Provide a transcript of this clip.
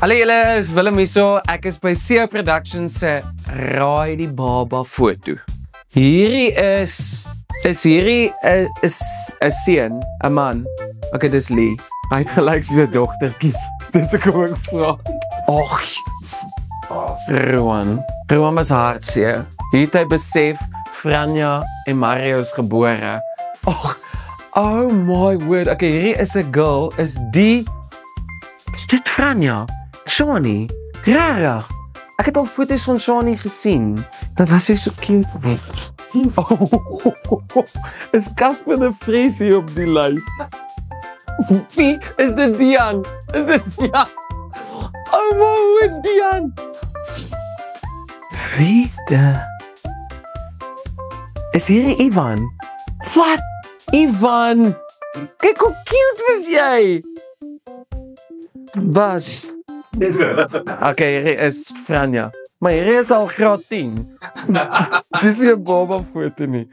Hallo julle, is Willem hierso. Ek is by CEO Productions se Raai die Baba foto. Hierdie is hierdie 'n seun, 'n man. Okay, dis Lee. Hy het gelyk soos 'n dogtertjie. Dis ek ook vra. Rowan was hartseer. Hier het hy besef Franja en Mario is gebore. Oh my word. Okay, hierdie is 'n girl. Is dit Franja? Shani? Rarig. Ek het al foto's van Shani gesien. Dat was sy so cute. Is Casper de Vries hier op die lys? Wie? Is dit Dian? Oh my word, Dian. Wie de... Is hier Ivan? Wat? Ivan? Kijk hoe cute was jy! Bas. Okay, hier is Franja. Maar hier is al graad 10. Dis nie 'n baba foto nie.